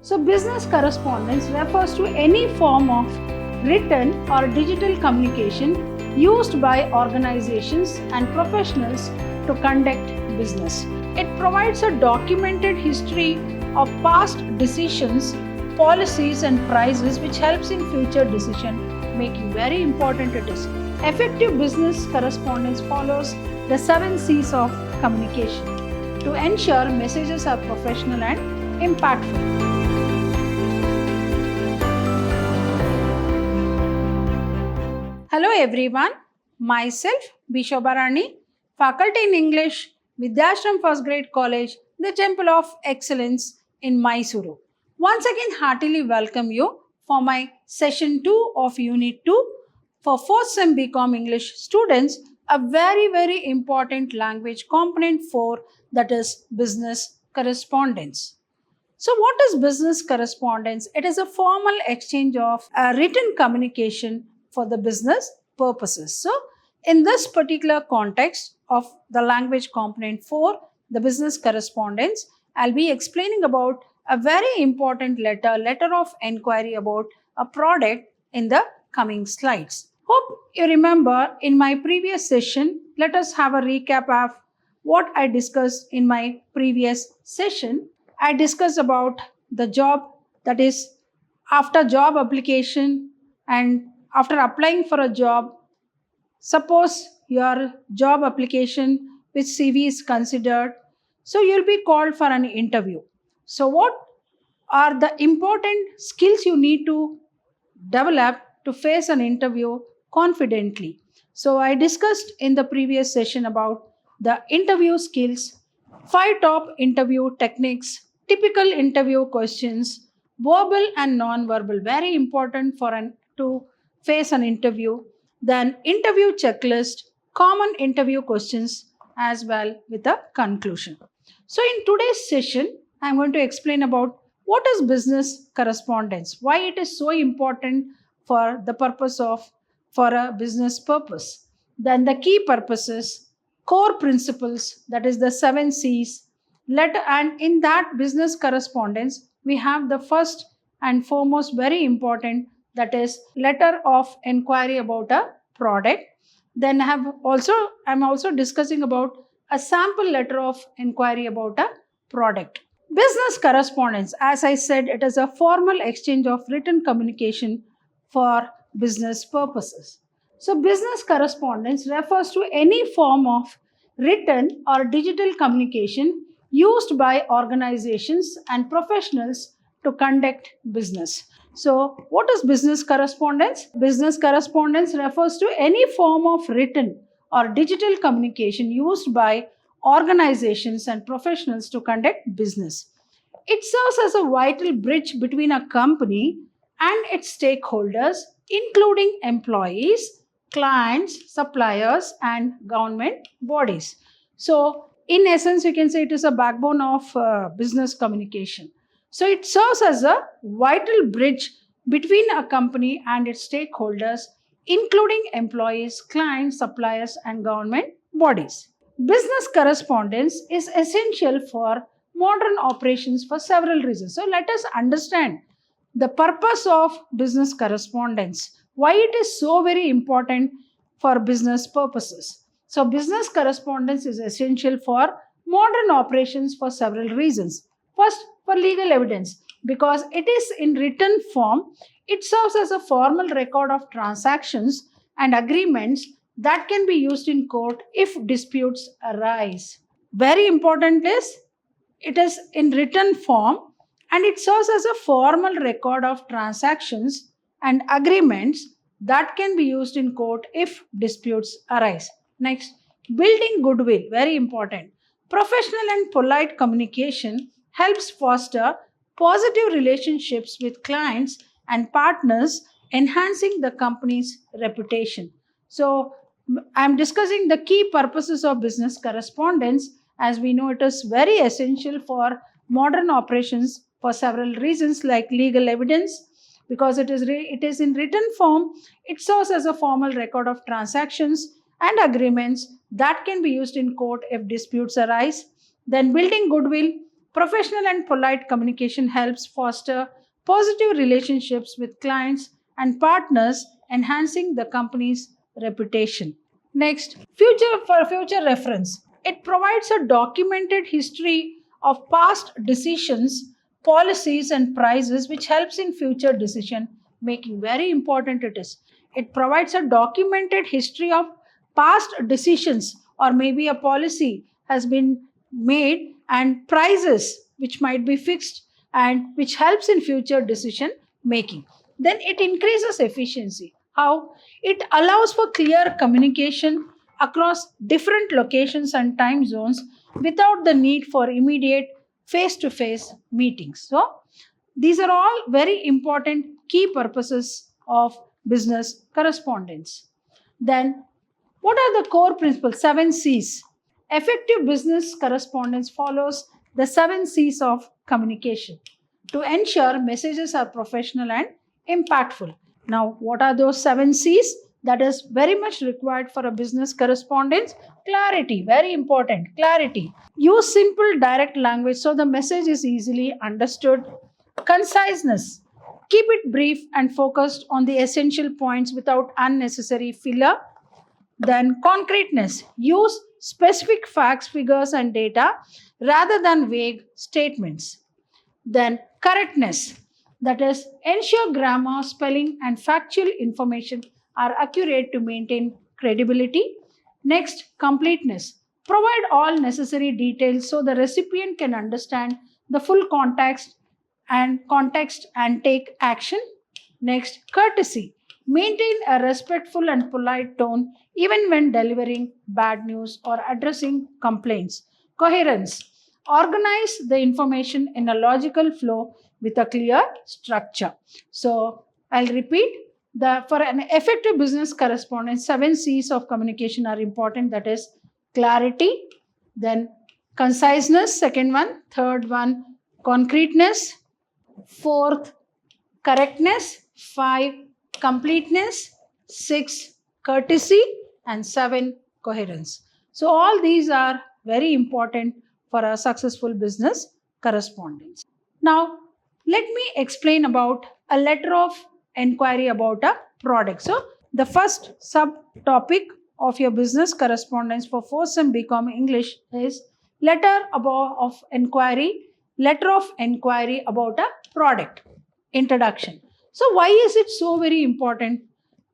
So business correspondence refers to any form of written or digital communication used by organizations and professionals to conduct business. It provides a documented history of past decisions, policies and prices which helps in future decision making. Very important it is. Effective business correspondence follows the 7 C's of communication to ensure messages are professional and impactful. Hello everyone, myself Bishobha Rani, faculty in English, Vidhyaashram First Grade College, the Temple of Excellence in MYSURU. Once again heartily welcome you for my session 2 of Unit 2 for 4th Sem BCom English students, a very important language component 4, that is business correspondence. So what is business correspondence? It is a formal exchange of written communication for the business purposes. So in this particular context of the language component 4, the business correspondence, I'll be explaining about a very important letter of inquiry about a product in the coming slides. Hope you remember in my previous session, let us have a recap of what I discussed in my previous session. I discussed about the job, that is after job application and after applying for a job. Suppose your job application with CV is considered, so you'll be called for an interview. So what are the important skills you need to develop to face an interview confidently? So I discussed in the previous session about the interview skills, 5 top interview techniques, typical interview questions, verbal and non-verbal, very important for to face an interview, then interview checklist, common interview questions, as well with a conclusion. So in today's session, I'm going to explain about what is business correspondence, why it is so important for the purpose of, for a business purpose. Then the key purposes, core principles, that is the 7 C's, and in that business correspondence, we have the first and foremost very important, that is letter of inquiry about a product. Then I'm also discussing about a sample letter of inquiry about a product. Business correspondence, as I said, it is a formal exchange of written communication for business purposes. So business correspondence refers to any form of written or digital communication used by organizations and professionals to conduct business. So what is business correspondence? Business correspondence refers to any form of written or digital communication used by organizations and professionals to conduct business. It serves as a vital bridge between a company and its stakeholders, including employees, clients, suppliers, and government bodies. So in essence, you can say it is a backbone of business communication. So it serves as a vital bridge between a company and its stakeholders, including employees, clients, suppliers, and government bodies. Business correspondence is essential for modern operations for several reasons. So let us understand the purpose of business correspondence, why it is so very important for business purposes. So business correspondence is essential for modern operations for several reasons. First, for legal evidence, because it is in written form, it serves as a formal record of transactions and agreements that can be used in court if disputes arise. Very important is, it is in written form and it serves as a formal record of transactions and agreements that can be used in court if disputes arise. Next, building goodwill, very important. Professional and polite communication helps foster positive relationships with clients and partners, enhancing the company's reputation. So, I'm discussing the key purposes of business correspondence. As we know, it is very essential for modern operations for several reasons, like legal evidence, because it is in written form. It serves as a formal record of transactions and agreements that can be used in court if disputes arise. Then building goodwill, Professional and polite communication helps foster positive relationships with clients and partners, enhancing the company's reputation. Next, future reference. It provides a documented history of past decisions, policies, and prices, which helps in future decision making. Very important it is. It provides a documented history of past decisions, or maybe a policy has been made, and prices which might be fixed and which helps in future decision making. Then it increases efficiency. How? It allows for clear communication across different locations and time zones without the need for immediate face to face meetings. So, these are all very important key purposes of business correspondence. Then, what are the core principles? 7 C's. Effective business correspondence follows the 7 C's of communication to ensure messages are professional and impactful. Now, what are those 7 C's? That is very much required for a business correspondence. Clarity, very important. Clarity. Use simple, direct language so the message is easily understood. Conciseness. Keep it brief and focused on the essential points without unnecessary filler. Then concreteness. Use specific facts, figures, and data rather than vague statements. Then correctness. That is, ensure grammar, spelling, and factual information are accurate to maintain credibility. Next, completeness. Provide all necessary details so the recipient can understand the full context and take action. Next, courtesy. Maintain a respectful and polite tone even when delivering bad news or addressing complaints. Coherence. Organize the information in a logical flow with a clear structure. So, I'll repeat. For an effective business correspondence, 7 C's of communication are important. That is clarity, then conciseness, second one, third one, concreteness, fourth, correctness, 5, completeness, 6, courtesy, and 7, coherence. So all these are very important for a successful business correspondence. Now, let me explain about a letter of inquiry about a product. So, the first subtopic of your business correspondence for 4th Sem BCom English is letter of inquiry about a product. Introduction. So, why is it so very important?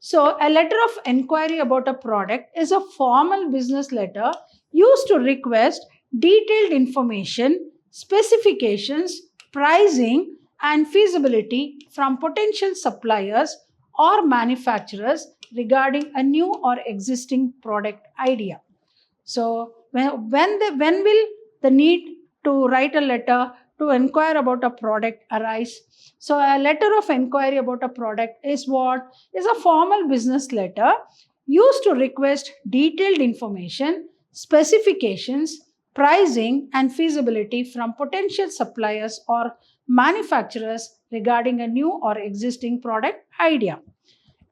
So, a letter of inquiry about a product is a formal business letter used to request detailed information, specifications, pricing, and feasibility from potential suppliers or manufacturers regarding a new or existing product idea. So, when will the need to write a letter to inquire about a product arise? So, a letter of inquiry about a product is what? Is a formal business letter used to request detailed information, specifications, pricing, and feasibility from potential suppliers or manufacturers regarding a new or existing product idea.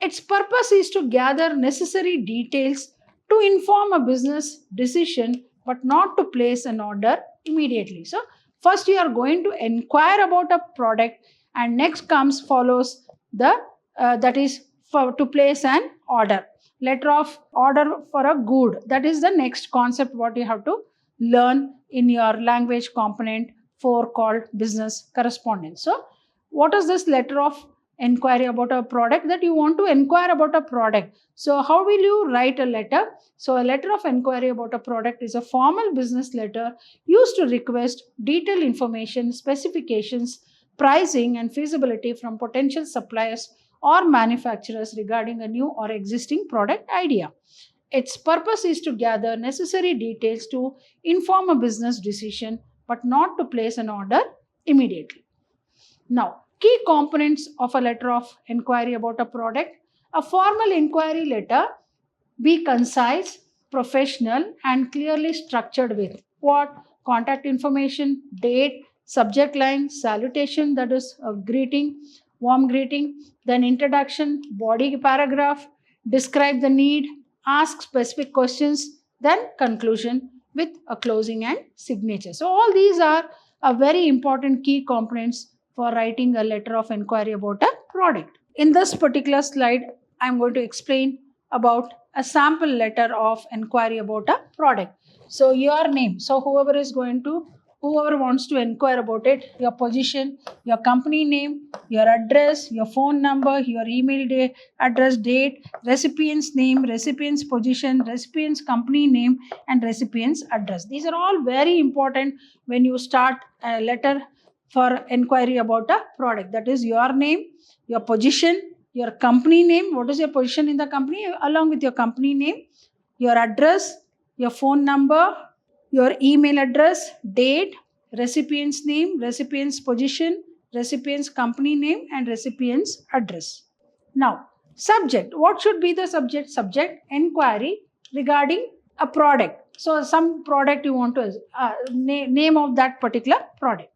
Its purpose is to gather necessary details to inform a business decision but not to place an order immediately. So, first you are going to inquire about a product and next follows the to place an order. Letter of order for a good. That is the next concept what you have to learn in your language component 4 called business correspondence. So, what is this letter of inquiry about a product? That you want to inquire about a product. So, how will you write a letter? So, a letter of inquiry about a product is a formal business letter used to request detailed information, specifications, pricing, and feasibility from potential suppliers or manufacturers regarding a new or existing product idea. Its purpose is to gather necessary details to inform a business decision but not to place an order immediately. Now, key components of a letter of inquiry about a product. A formal inquiry letter be concise, professional, and clearly structured with what? Contact information, date, subject line, salutation, that is a greeting, warm greeting, then introduction, body paragraph, describe the need, ask specific questions, then conclusion with a closing and signature. So, all these are a very important key components for writing a letter of inquiry about a product. In this particular slide, I'm going to explain about a sample letter of inquiry about a product. So your name, so whoever wants to inquire about it, your position, your company name, your address, your phone number, your email address, date, recipient's name, recipient's position, recipient's company name, and recipient's address. These are all very important when you start a letter for inquiry about a product. That is your name, your position, your company name, what is your position in the company, along with your company name, your address, your phone number, your email address, date, recipient's name, recipient's position, recipient's company name, and recipient's address. Now, subject. What should be the subject? Subject, inquiry regarding a product. So, some product you want to, name of that particular product.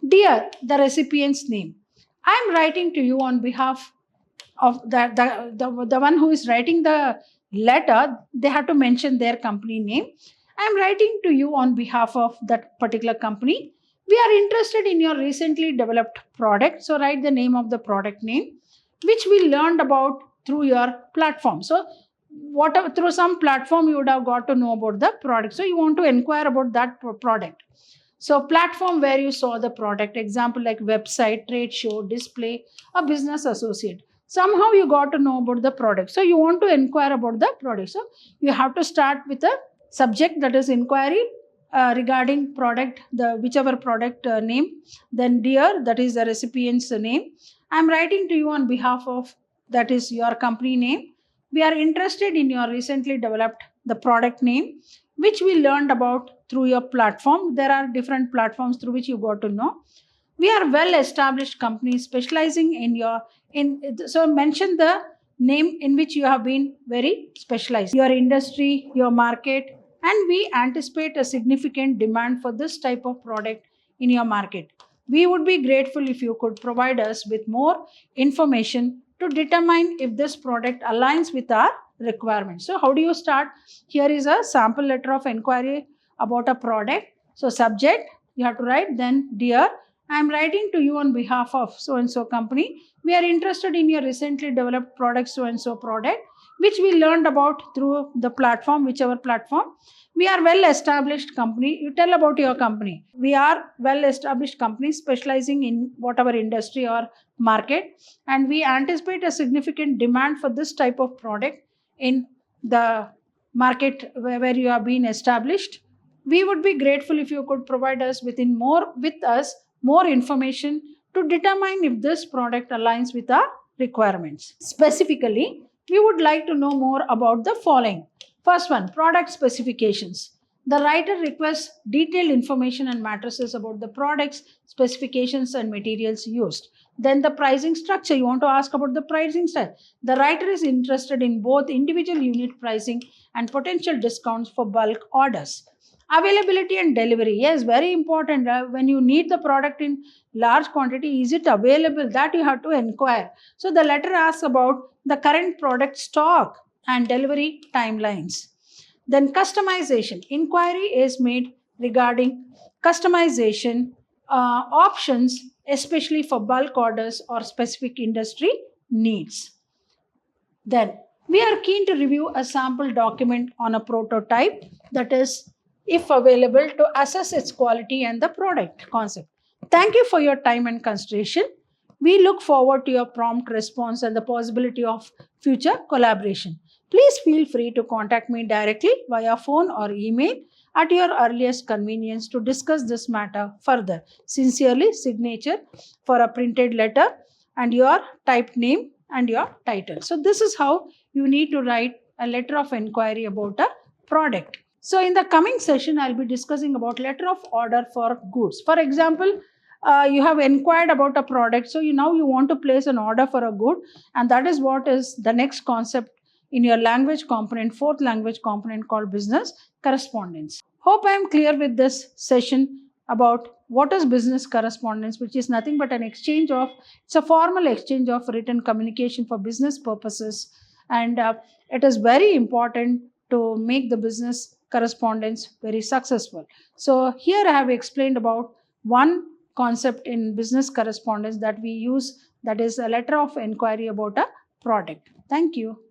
Dear, the recipient's name. I am writing to you on behalf of the one who is writing the letter. They have to mention their company name. I am writing to you on behalf of that particular company. We are interested in your recently developed product. So write the name of the product name, which we learned about through your platform. So whatever, through some platform you would have got to know about the product. So you want to inquire about that product. So platform where you saw the product, example like website, trade show, display, a business associate. Somehow you got to know about the product. So you want to inquire about the product. So you have to start with a subject, that is inquiry regarding product, the whichever product name. Then dear, that is the recipient's name. I am writing to you on behalf of, that is your company name. We are interested in your recently developed the product name, which we learned about through your platform. There are different platforms through which you got to know. We are well-established company specializing so mention the name in which you have been very specialized, your industry, your market, and we anticipate a significant demand for this type of product in your market. We would be grateful if you could provide us with more information to determine if this product aligns with our requirements. So how do you start? Here is a sample letter of inquiry about a product. So subject, you have to write, then dear, I am writing to you on behalf of so-and-so company. We are interested in your recently developed product, so-and-so product, which we learned about through the platform, whichever platform. We are well-established company. You tell about your company. We are well-established company specializing in whatever industry or market, and we anticipate a significant demand for this type of product in the market where you have been established. We would be grateful if you could provide us more information to determine if this product aligns with our requirements. Specifically, we would like to know more about the following. First one, product specifications. The writer requests detailed information and matrices about the products, specifications, and materials used. Then the pricing structure. You want to ask about the pricing structure. The writer is interested in both individual unit pricing and potential discounts for bulk orders. Availability and delivery. Yes, very important. When you need the product in large quantity, is it available? That you have to inquire. So the letter asks about the current product stock and delivery timelines. Then customization. Inquiry is made regarding customization options, especially for bulk orders or specific industry needs. Then we are keen to review a sample document on a prototype, that is, if available, to assess its quality and the product concept. Thank you for your time and consideration. We look forward to your prompt response and the possibility of future collaboration. Please feel free to contact me directly via phone or email at your earliest convenience to discuss this matter further. Sincerely, signature for a printed letter and your typed name and your title. So this is how you need to write a letter of inquiry about a product. So in the coming session, I'll be discussing about letter of order for goods. For example, you have inquired about a product, so now you want to place an order for a good, and that is what is the next concept in your language component, fourth language component called business correspondence. Hope I am clear with this session about what is business correspondence, which is nothing but it's a formal exchange of written communication for business purposes, and it is very important to make the business correspondence very successful. So here I have explained about one concept in business correspondence that we use, that is a letter of inquiry about a product. Thank you.